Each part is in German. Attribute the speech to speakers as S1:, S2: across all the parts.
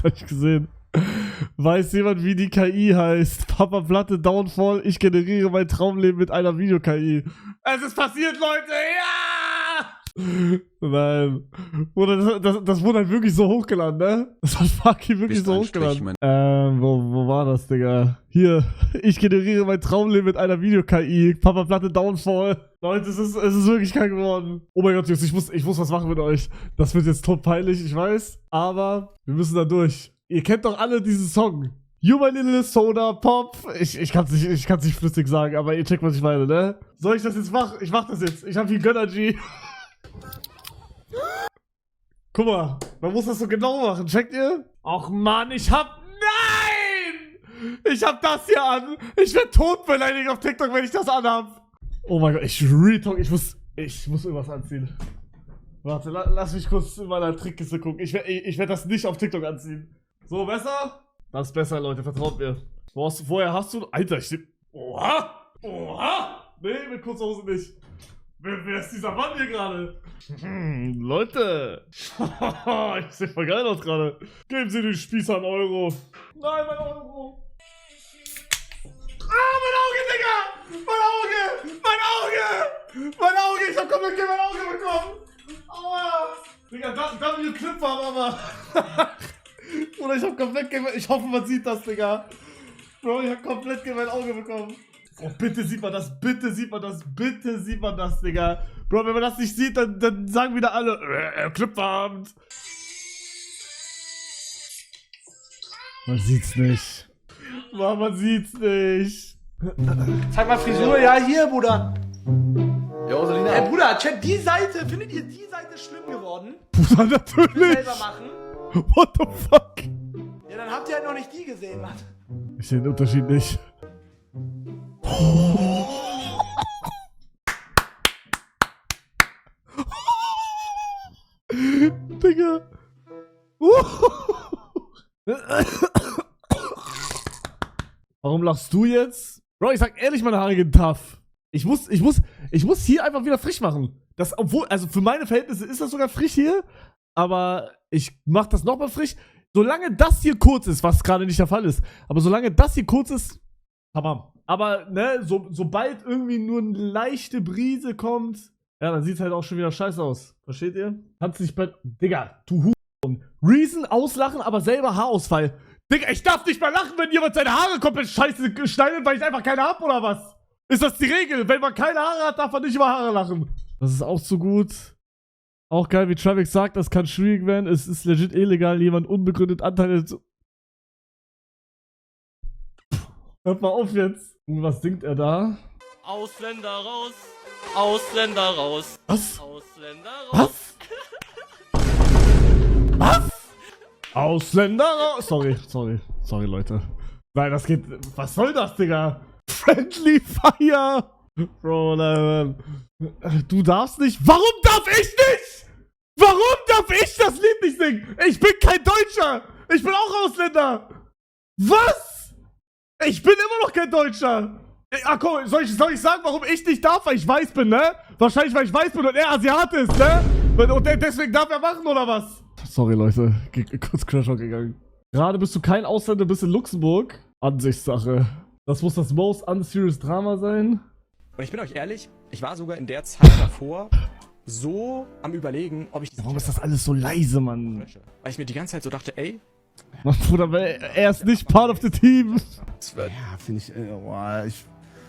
S1: hab ich gesehen. Weiß jemand, wie die KI heißt? Papa Platte Downfall, ich generiere mein Traumleben mit einer Video-KI. Es ist passiert, Leute! Ja! Nein. Oder das wurde halt wirklich so hochgeladen, ne? Das hat fucking wirklich so hochgeladen. Wo war das, Digga? Hier, ich generiere mein Traumleben mit einer Video-KI. Papa Platte Downfall. Leute, es ist wirklich krank geworden. Oh mein Gott, Jungs, ich muss was machen mit euch. Das wird jetzt tot peinlich, ich weiß. Aber wir müssen da durch. Ihr kennt doch alle diesen Song. You my little soda pop. Ich kann's nicht flüssig sagen, aber ihr checkt, was ich meine, ne? Soll ich das jetzt machen? Ich mach das jetzt. Ich hab hier Gönnergy. Guck mal, man muss das so genau machen. Checkt ihr? Och Mann, Nein! Ich hab das hier an. Ich werd totbeleidigt auf TikTok, wenn ich das anhab. Oh mein Gott, ich muss irgendwas anziehen. Warte, lass mich kurz in meiner Trickkiste gucken. Ich werd das nicht auf TikTok anziehen. So, besser? Das ist besser, Leute, vertraut mir. Woher hast du... Alter, Oha! Oha! Nee, mit kurzer Hose nicht. Wer ist dieser Mann hier gerade? Leute! Ich seh voll geil aus gerade. Geben Sie den Spießer einen Euro. Nein, mein Euro! Ah, mein Auge, Digga! Mein Auge! Mein Auge! Mein Auge! Ich hab komplett mein Auge bekommen! Aua! Digga, W-Clip war aber... Oder ich hab komplett gegen... Ich hoffe, man sieht das, Digga. Bro, ich hab komplett gegen mein Auge bekommen. Oh, bitte sieht man das, bitte sieht man das, bitte sieht man das, Digga. Bro, wenn man das nicht sieht, dann sagen wieder alle, Clipfarmt. Man sieht's nicht. Man sieht's nicht.
S2: Zeig mal Frisur, ja, hier, Bruder.
S3: Jo, Selina.
S2: Ey, Bruder, check die Seite. Findet ihr die Seite schlimm geworden?
S1: Bruder, natürlich.
S2: Selber machen.
S1: What the fuck?
S2: Ja, dann habt ihr halt noch nicht die gesehen, Mann.
S1: Ich sehe den Unterschied nicht. Digga. Warum lachst du jetzt? Bro, ich sag ehrlich, meine Haare gehen tough. Ich muss hier einfach wieder frisch machen. Das, obwohl, also für meine Verhältnisse ist das sogar frisch hier, aber ich mach das nochmal frisch. Solange das hier kurz ist, was gerade nicht der Fall ist, aber solange das hier kurz ist, tamam. Aber, ne, sobald irgendwie nur eine leichte Brise kommt, ja, dann sieht's halt auch schon wieder scheiße aus. Versteht ihr? Kannst nicht bei... Digga, du Hurensohn. Reason auslachen, aber selber Haarausfall. Digga, ich darf nicht mal lachen, wenn jemand seine Haare komplett scheiße schneidet, weil ich einfach keine hab, oder was? Ist das die Regel? Wenn man keine Haare hat, darf man nicht über Haare lachen. Das ist auch so gut. Auch geil, wie Travix sagt, das kann schwierig werden. Es ist legit illegal, jemand unbegründet Anteile zu... Hört mal auf jetzt. Und was singt er da?
S4: Ausländer raus, Ausländer raus.
S1: Was?
S4: Ausländer raus.
S1: Was? Was? Ausländer raus. Sorry, Leute. Nein, das geht... Was soll das, Digga? Friendly Fire. Bro, nein. Du darfst nicht... Warum darf ich nicht? Warum darf ich das Lied nicht singen? Ich bin kein Deutscher. Ich bin auch Ausländer. Was? Ich bin immer noch kein Deutscher. Ach komm, soll ich sagen, warum ich nicht darf? Weil ich weiß bin, ne? Wahrscheinlich, weil ich weiß bin und er Asiate ist, ne? Und deswegen darf er machen, oder was? Sorry, Leute. Kurz Crashout gegangen. Gerade bist du kein Ausländer, bist in Luxemburg. Ansichtssache. Das muss das most unserious Drama sein.
S5: Und ich bin euch ehrlich, ich war sogar in der Zeit davor so am Überlegen, ob ich...
S1: Warum ist das alles so leise, Mann?
S5: Weil ich mir die ganze Zeit so dachte, ey...
S1: Mann, Bruder, er ist nicht part of the team.
S3: Ja, finde ich,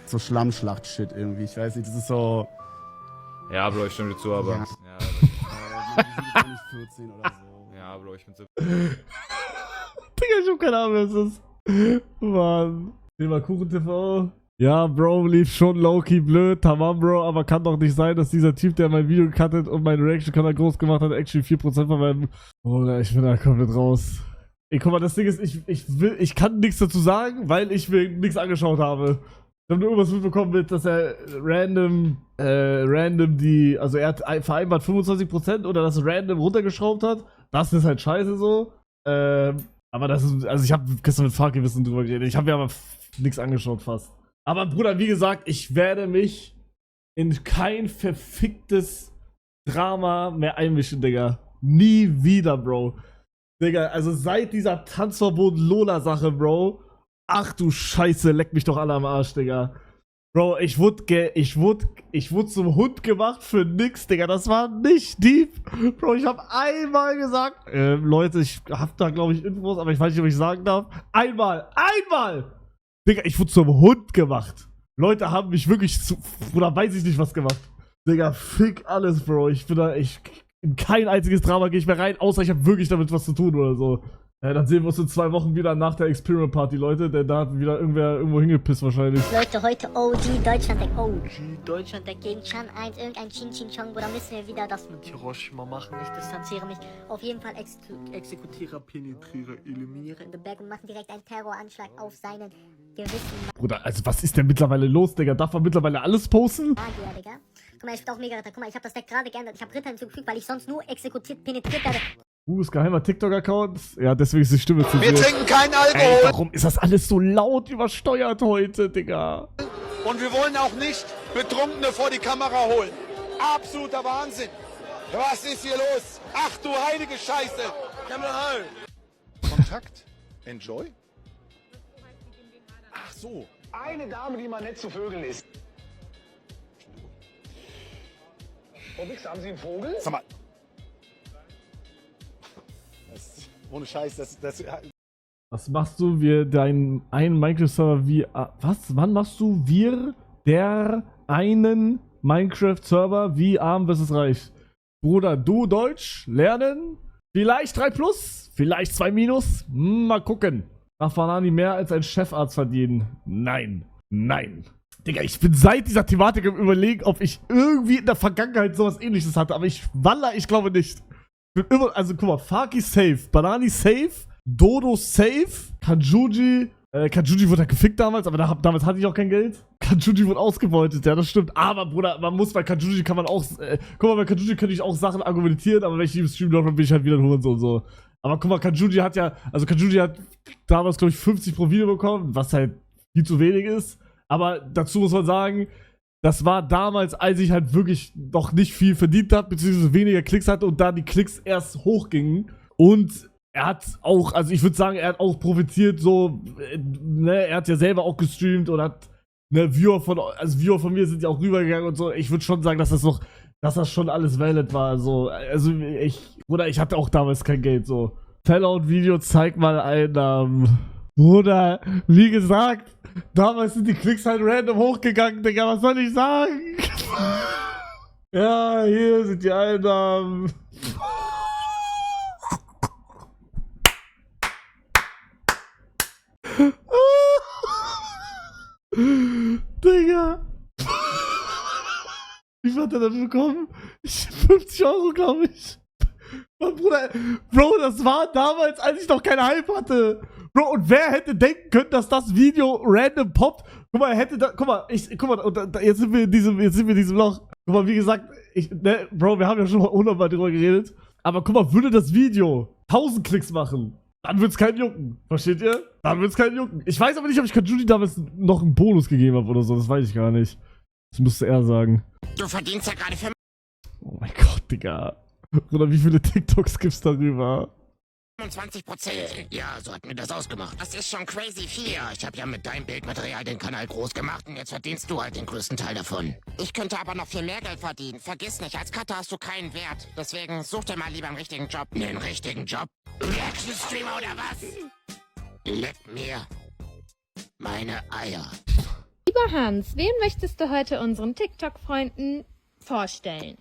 S3: so Schlammschlacht-Shit irgendwie. Ich weiß nicht, das ist so...
S6: Ja, Bro, ich stimme dir zu, aber...
S3: Ja.
S6: Ja,
S3: die sind nicht 14 oder so.
S6: ja, Bro, ich bin so...
S1: Digga, ich hab keine Ahnung, wer es ist. Mann. Thema Kuchen TV. Ja, Bro, lief schon low-key blöd. Tamam, Bro, aber kann doch nicht sein, dass dieser Typ, der mein Video gecuttet und meinen Reaction-Kanal groß gemacht hat, actually 4% von meinem... Oder ich bin da komplett raus. Ey, guck mal, das Ding ist, ich kann nichts dazu sagen, weil ich mir nichts angeschaut habe. Ich habe nur irgendwas mitbekommen mit, dass er random die, also er hat vereinbart 25% oder dass er random runtergeschraubt hat. Das ist halt scheiße so. Aber das ist, also ich habe gestern mit Fachgewissen drüber geredet. Ich habe mir aber nichts angeschaut fast. Aber Bruder, wie gesagt, ich werde mich in kein verficktes Drama mehr einmischen, Digga. Nie wieder, Bro. Digga, also seit dieser Tanzverbot-Lola-Sache, Bro. Ach du Scheiße, leck mich doch alle am Arsch, Digga. Bro, ich wurde zum Hund gemacht für nix, Digga. Das war nicht deep. Bro, ich habe einmal gesagt, Leute, ich hab da, glaube ich, Infos, aber ich weiß nicht, ob ich sagen darf. Einmal! Digga, ich wurde zum Hund gemacht. Leute haben mich wirklich oder weiß ich nicht was gemacht. Digga, fick alles, Bro. Ich bin da, in kein einziges Drama gehe ich mehr rein, außer ich habe wirklich damit was zu tun oder so. Ja, dann sehen wir uns in 2 Wochen wieder nach der Experiment Party, Leute. Denn da hat wieder irgendwer irgendwo hingepisst wahrscheinlich.
S7: Leute, heute OG Deutschland Deck. OG Deutschland Deck gegen Chan 1. Irgendein Chin Chin Chong. Oder müssen wir wieder das mit Hiroshima machen? Ich distanziere mich. Auf jeden Fall Exekutierer, Penetrierer, eliminiere in the back und machen direkt einen Terroranschlag auf seinen Gewissen.
S1: Bruder, also was ist denn mittlerweile los, Digga? Darf man mittlerweile alles posten?
S7: Magier, Digga. Guck mal, ich bin auch mega Ritter. Guck mal, ich habe das Deck gerade geändert. Ich habe Ritter hinzugefügt, weil ich sonst nur exekutiert, penetriert werde.
S1: Ist geheimer TikTok-Account. Ja, deswegen ist die Stimme zu
S8: Wir
S1: sehen.
S8: trinken keinen Alkohol.
S1: Ey, warum ist das alles so laut übersteuert heute, Digga?
S8: Und wir wollen auch nicht Betrunkene vor die Kamera holen. Absoluter Wahnsinn. Was ist hier los? Ach du heilige Scheiße. Kontakt? Enjoy? Ach so.
S9: Eine Dame, die mal nett zu Vögeln ist. Oh, Wix, haben Sie einen Vogel?
S8: Sag mal. Ohne Scheiß,
S1: Was machst du, wir deinen einen Minecraft-Server wie... Was? Wann machst du wir der einen Minecraft-Server wie Arm vs. Reich? Bruder, du Deutsch lernen? Vielleicht 3+? Vielleicht 2-? Mal gucken. Darf Banani mehr als ein Chefarzt verdienen? Nein. Nein. Digga, ich bin seit dieser Thematik im Überlegen, ob ich irgendwie in der Vergangenheit sowas Ähnliches hatte. Aber ich glaube nicht. Ich bin immer, also guck mal, Faki safe, Banani safe, Dodo safe, Kanjuji wurde ja gefickt damals, aber damals hatte ich auch kein Geld. Kanjuji wurde ausgebeutet, ja, das stimmt. Aber, Bruder, man muss bei Kanjuji kann man auch, guck mal, bei Kanjuji könnte ich auch Sachen argumentieren, aber wenn ich die im Stream laufe, dann bin ich halt wieder ein Hurensohn und so. Aber guck mal, Kanjuji hat damals, glaube ich, 50 pro Video bekommen, was halt viel zu wenig ist. Aber dazu muss man sagen, das war damals, als ich halt wirklich noch nicht viel verdient habe, beziehungsweise weniger Klicks hatte und da die Klicks erst hochgingen. Und er hat auch, also ich würde sagen, er hat auch profitiert, so, ne, er hat ja selber auch gestreamt und hat, ne, Viewer von mir sind ja auch rübergegangen und so. Ich würde schon sagen, dass das schon alles valid war, so. Also ich hatte auch damals kein Geld, so. Fallout-Video, zeig mal Einnahmen. Bruder, wie gesagt, damals sind die Klicks halt random hochgegangen, Digga, was soll ich sagen? Ja, hier sind die Einnahmen. Digga. Wie viel hat er dafür bekommen? 50 Euro, glaube ich. Bruder, Bro, das war damals, als ich noch keinen Hype hatte. Bro, und wer hätte denken können, dass das Video random poppt? Guck mal, jetzt sind wir in diesem Loch. Guck mal, wie gesagt, Bro, wir haben ja schon 100-mal drüber geredet. Aber guck mal, würde das Video 1000 Klicks machen, dann wird's keinen jucken. Versteht ihr? Dann wird's keinen jucken. Ich weiß aber nicht, ob ich Kanjuji damals noch einen Bonus gegeben habe oder so. Das weiß ich gar nicht. Das müsste er sagen.
S8: Du verdienst ja gerade für
S1: Oh mein Gott, Digga. Oder wie viele TikToks gibt's darüber?
S8: 25%. Ja, so hat mir das ausgemacht. Das ist schon crazy viel. Ich habe ja mit deinem Bildmaterial den Kanal groß gemacht und jetzt verdienst du halt den größten Teil davon. Ich könnte aber noch viel mehr Geld verdienen. Vergiss nicht, als Cutter hast du keinen Wert. Deswegen such dir mal lieber einen richtigen Job. Einen richtigen Job? Reaction-Streamer oder was? Leck mir meine Eier.
S10: Lieber Hans, wen möchtest du heute unseren TikTok-Freunden vorstellen?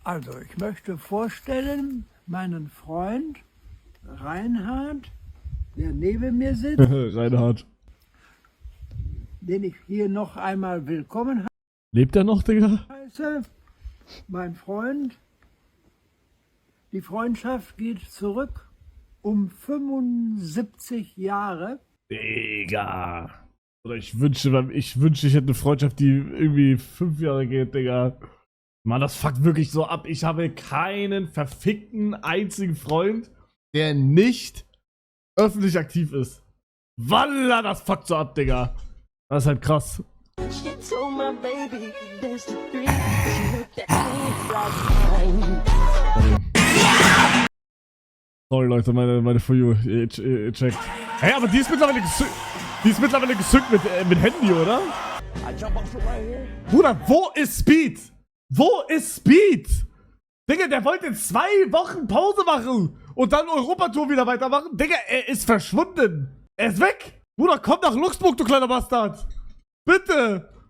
S11: Also, ich möchte vorstellen, meinen Freund Reinhard, der neben mir sitzt.
S1: Reinhard.
S11: Den ich hier noch einmal willkommen
S1: Lebt er noch, Digga?
S11: heiße. Mein Freund. Die Freundschaft geht zurück um 75 Jahre.
S1: Digga. Oder ich wünschte, ich hätte eine Freundschaft, die irgendwie 5 Jahre geht, Digga. Mann, das fuckt wirklich so ab. Ich habe keinen verfickten einzigen Freund, der nicht öffentlich aktiv ist. Walla, das fuckt so ab, Digga. Das ist halt krass. Sorry, Leute, meine For You, ihr checkt. Hey, aber die ist mittlerweile gesynkt mit Handy, oder? Bruder, wo ist Speed? Wo ist Speed? Digga, der wollte 2 Wochen Pause machen und dann Europatour wieder weitermachen. Digga, er ist verschwunden. Er ist weg. Bruder, komm nach Luxemburg, du kleiner Bastard. Bitte.